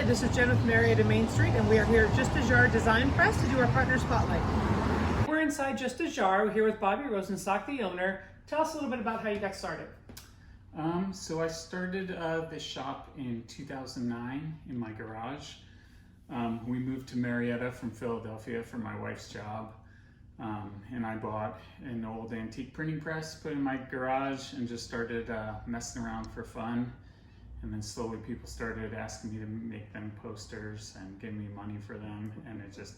this is Jen with Marietta Main Street, and we are here at JustAJar Design Press to do our partner spotlight. We're inside JustAJar. We're here with Bobby Rosenstock, the owner. Tell us a little bit about how you got started. So I started this shop in 2009 in my garage. We moved to Marietta from Philadelphia for my wife's job. And I bought an old antique printing press, put it in my garage, and just started messing around for fun. And then slowly people started asking me to make them posters and give me money for them, and it just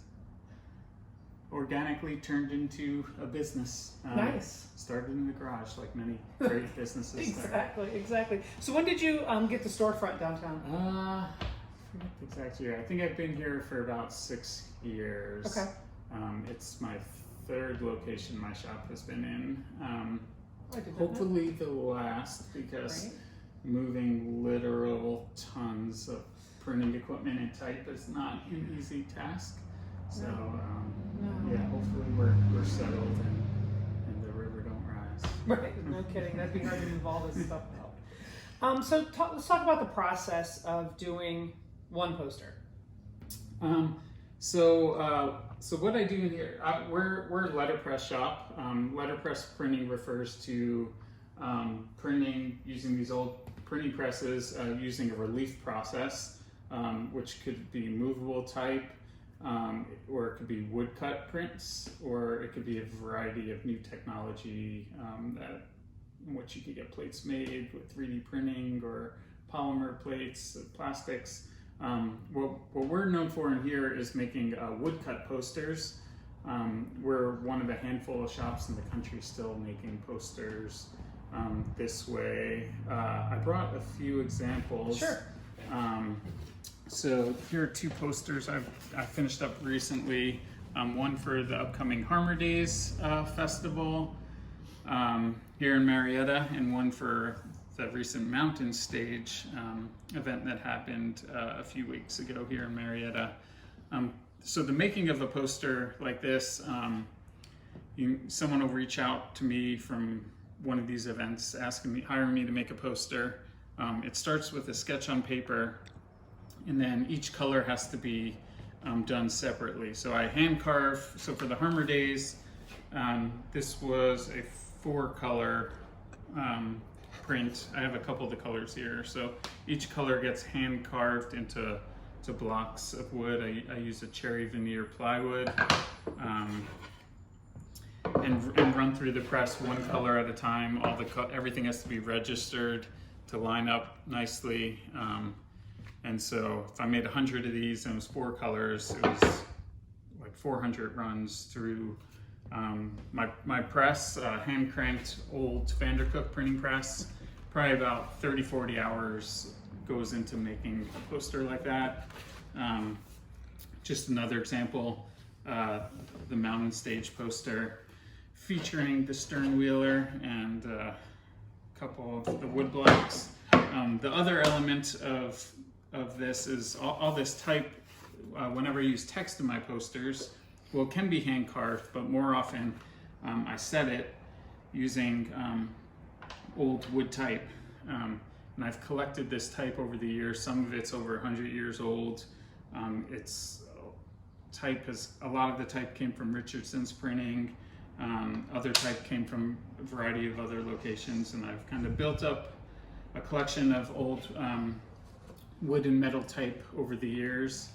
organically turned into a business. Nice. Started in the garage like many great businesses. Exactly. So when did you get the storefront downtown? I forget the exact year. I think I've been here for about 6 years. Okay. It's my third location my shop has been in. I did Hopefully the last, because Right. moving literal tons of printing equipment and type is not an easy task. So No. yeah, hopefully we're settled and the river don't rise. Right, no kidding. That'd be hard to move all this stuff out. So let's talk about the process of doing one poster. So what I do in here, we're a letterpress shop. Letterpress printing refers to printing using these old printing presses using a relief process, which could be movable type, or it could be woodcut prints, or it could be a variety of new technology that in which you could get plates made with 3D printing or polymer plates, plastics. What we're known for in here is making woodcut posters. We're one of a handful of shops in the country still making posters this way. I brought a few examples. Sure. So here are two posters I finished up recently. One for the upcoming Harmer Days Festival here in Marietta, and one for the recent Mountain Stage event that happened a few weeks ago here in Marietta. So the making of a poster like this, someone will reach out to me from one of these events hiring me to make a poster. It starts with a sketch on paper, and then each color has to be done separately. So I hand carve, so for the Harmer Days, this was a 4-color print. I have a couple of the colors here. So each color gets hand carved into blocks of wood. I use a cherry veneer plywood and run through the press one color at a time. Everything has to be registered to line up nicely. And so if I made 100 of these and it was 4 colors, it was like 400 runs through my press, hand cranked old Vandercook printing press. Probably about 30-40 hours goes into making a poster like that. Just another example, the Mountain Stage poster featuring the stern wheeler and a couple of the wood blocks. The other element of this is all this type. Whenever I use text in my posters, well, it can be hand carved, but more often I set it using old wood type. And I've collected this type over the years. Some of it's over 100 years old. A lot of the type came from Richardson's printing. Other type came from a variety of other locations, and I've kind of built up a collection of old wood and metal type over the years.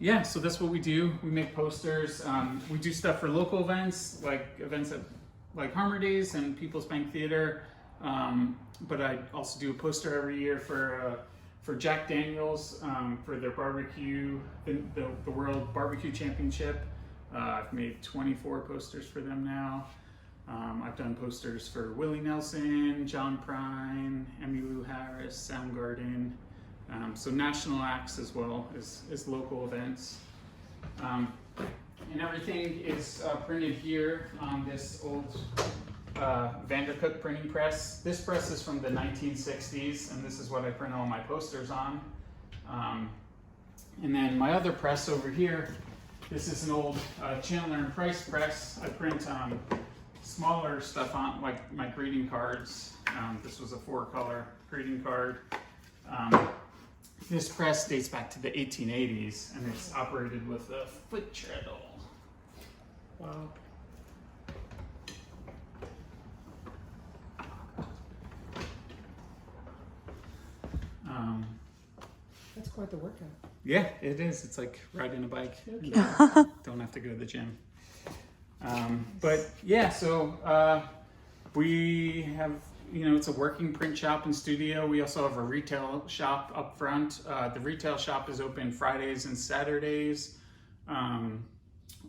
Yeah, so that's what we do. We make posters. We do stuff for local events, like Harmer Days and People's Bank Theater. But I also do a poster every year for Jack Daniels for their barbecue, the World Barbecue Championship. I've made 24 posters for them now. I've done posters for Willie Nelson, John Prine, Emmylou Harris, Soundgarden. So national acts as well as local events. And everything is printed here on this old Vandercook printing press. This press is from the 1960s, and this is what I print all my posters on. And then my other press over here, this is an old Chandler and Price press. I print smaller stuff on, like my greeting cards. This was a 4-color greeting card. This press dates back to the 1880s, and it's operated with a foot treadle. Wow. That's quite the workout. Yeah, it is. It's like riding a bike. Okay. Don't have to go to the gym. But yeah, so we have, it's a working print shop and studio. We also have a retail shop up front. The retail shop is open Fridays and Saturdays,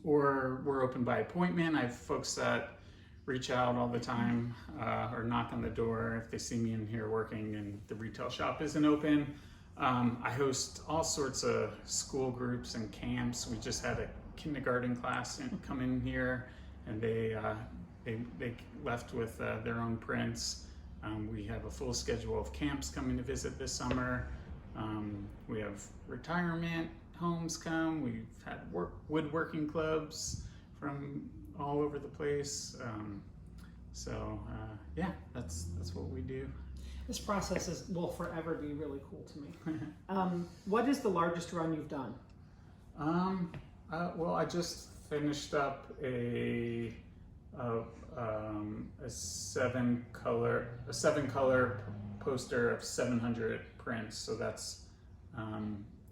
or we're open by appointment. I have folks that reach out all the time or knock on the door if they see me in here working and the retail shop isn't open. I host all sorts of school groups and camps. We just had a kindergarten class come in here, and they left with their own prints. We have a full schedule of camps coming to visit this summer. We have retirement homes come. We've had woodworking clubs from all over the place. Yeah, that's what we do. This process will forever be really cool to me. What is the largest run you've done? Well, I just finished up a 7-color poster of 700 prints. So that's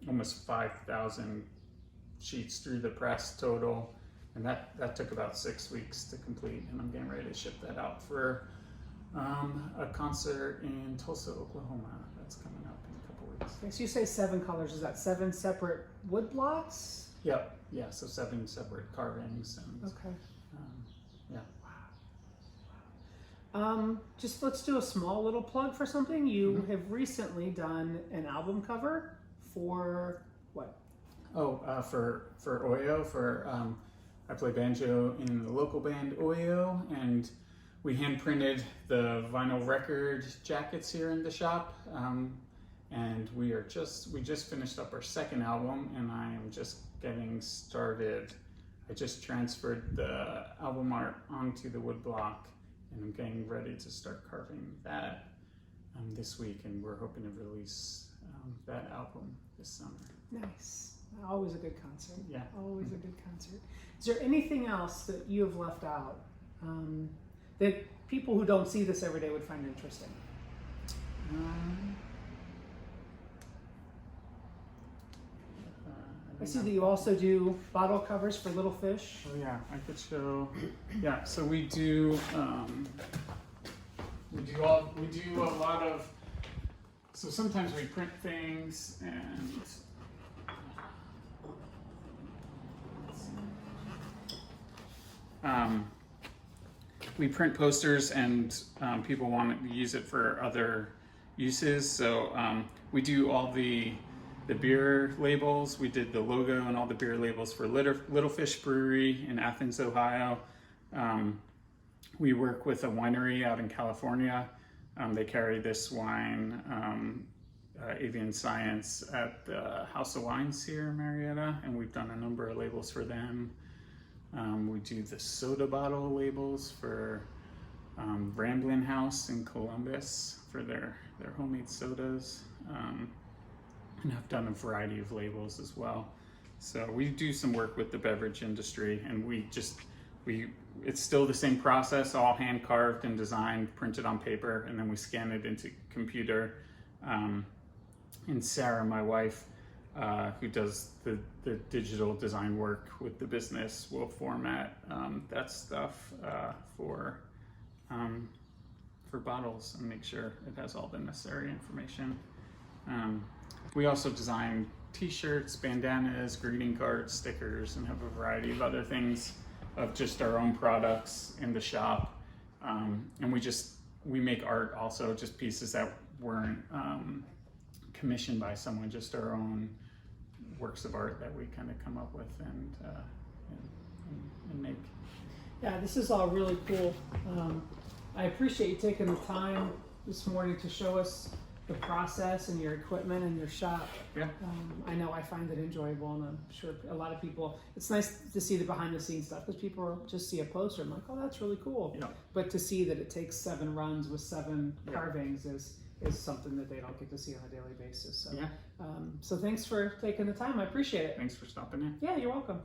almost 5,000 sheets through the press total, and that took about 6 weeks to complete. And I'm getting ready to ship that out for a concert in Tulsa, Oklahoma. That's coming up in a couple weeks. Okay, so you say 7 colors. Is that 7 separate wood blocks? Yep. Yeah. So 7 separate carvings. And, okay. Yeah. Just let's do a small little plug for something. You have recently done an album cover for what? Oh, for Oyo. I play banjo in the local band Oyo, and we hand printed the vinyl record jackets here in the shop, and we just finished up our second album, and I am just getting started. I just transferred the album art onto the wood block, and I'm getting ready to start carving that this week, and we're hoping to release that album this summer. Nice. Always a good concert. Yeah. Always a good concert. Is there anything else that you have left out that people who don't see this every day would find interesting? I see that you also do bottle covers for little fish. Oh yeah, I could show. Yeah, so we do a lot of. So sometimes we print things and. We print posters, and people want to use it for other uses. So we do all the beer labels. We did the logo and all the beer labels for Little Fish Brewery in Athens, Ohio. We work with a winery out in California. They carry this wine, Avian Science, at the House of Wines here in Marietta, and we've done a number of labels for them. We do the soda bottle labels for Ramblin' House in Columbus for their homemade sodas. And I've done a variety of labels as well. So we do some work with the beverage industry, and it's still the same process, all hand carved and designed, printed on paper, and then we scan it into computer. And Sarah, my wife, who does the digital design work with the business, will format that stuff for bottles and make sure it has all the necessary information. We also design t-shirts, bandanas, greeting cards, stickers, and have a variety of other things of just our own products in the shop. And we make art also, just pieces that weren't commissioned by someone, just our own works of art that we kind of come up with and make. Yeah, this is all really cool. I appreciate you taking the time this morning to show us the process and your equipment and your shop. Yeah. I know I find it enjoyable, and I'm sure a lot of people, it's nice to see the behind the scenes stuff, because people just see a poster and like, oh, that's really cool. Yeah. But to see that it takes 7 runs with 7 carvings is is something that they don't get to see on a daily basis. So, Yeah. so thanks for taking the time. I appreciate it. Thanks for stopping in. Yeah, you're welcome.